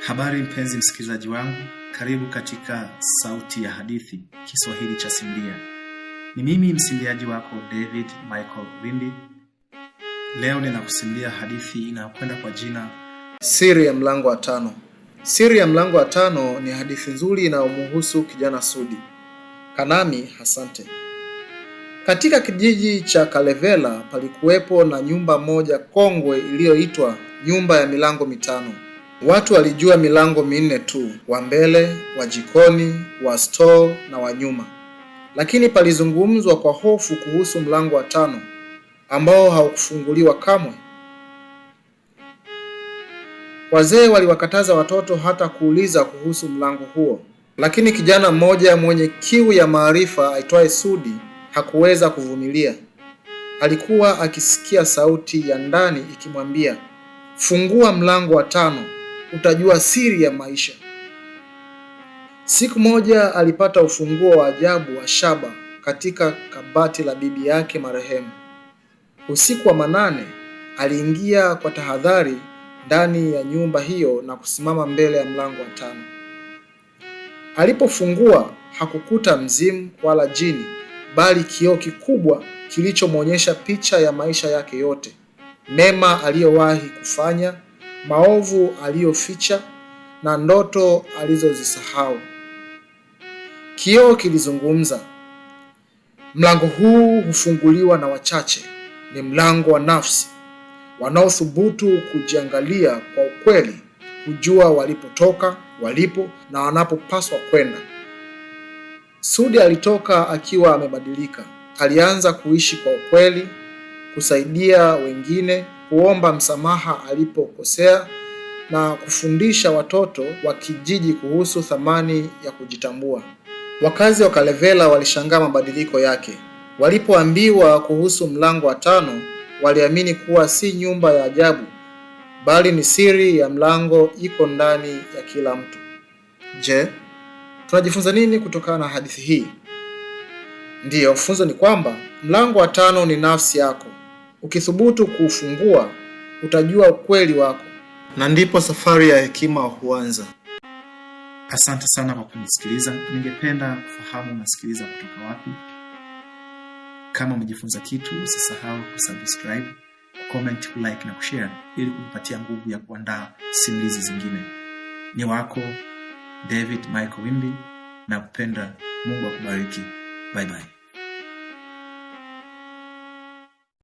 Habari mpenzi msikilizaji wangu, karibu katika Sauti ya Hadithi, Kiswahili cha Simulia. Ni mimi msimuliaji wako David Michael Wimbi. Leo ninakusimulia hadithi inayokwenda kwa jina Siri ya mlango wa 5. Siri ya mlango wa 5 ni hadithi nzuri inayomhusu kijana Sudi. Kanami Asante. Katika kijiji cha Kalevela palikuwepo na nyumba moja kongwe iliyoitwa nyumba ya milango mitano. Watu walijua milango minne tu, wa mbele, wa jikoni, wa store na wa nyuma. Lakini palizungumzwa kwa hofu kuhusu mlango wa 5 ambao haukufunguliwa kamwe. Wazee waliwakataza watoto hata kuuliza kuhusu mlango huo. Lakini kijana mmoja mwenye kiu ya maarifa aitwaye Sudi hakuweza kuvumilia. Alikuwa akisikia sauti ya ndani ikimwambia, "Fungua mlango wa 5, utajua siri ya maisha." Siku moja alipata ufunguo wa ajabu wa shaba katika kabati la bibi yake marehemu. Usiku wa manane aliingia kwa tahadhari ndani ya nyumba hiyo na kusimama mbele ya mlango wa 5. Alipofungua hakukuta mzimu wala jini, bali kioo kikubwa kilichomwonyesha picha ya maisha yake yote, mema aliyowahi kufanya, maovu aliyoficha na ndoto alizozisahau. Kioo kilizungumza, "Mlango huu hufunguliwa na wachache. Ni mlango wa nafsi. Wanaothubutu kujiangalia kwa ukweli, kujua walipotoka, walipo na wanapopaswa kwenda." Sudi alitoka akiwa amebadilika. Alianza kuishi kwa ukweli, kusaidia wengine, kuomba msamaha alipokosea na kufundisha watoto wa kijiji kuhusu thamani ya kujitambua. Wakazi wa Kalevela walishangaa mabadiliko yake. Walipoambiwa kuhusu mlango wa 5, waliamini kuwa si nyumba ya ajabu, bali ni siri ya mlango iko ndani ya kila mtu. Je, tunajifunza nini kutokana na hadithi hii? Ndiyo, funzo ni kwamba mlango wa 5 ni nafsi yako. Ukithubutu kuufungua, utajua ukweli wako, na ndipo safari ya hekima huanza. Asante sana kwa kunisikiliza. Ningependa kufahamu unasikiliza kutoka wapi. Kama umejifunza kitu, usisahau kusubscribe, comment, kulike na kushare ili kunipatia nguvu ya kuandaa simulizi zingine. Ni wako David Michael Wimbi, na kupenda. Mungu akubariki. Bye bye.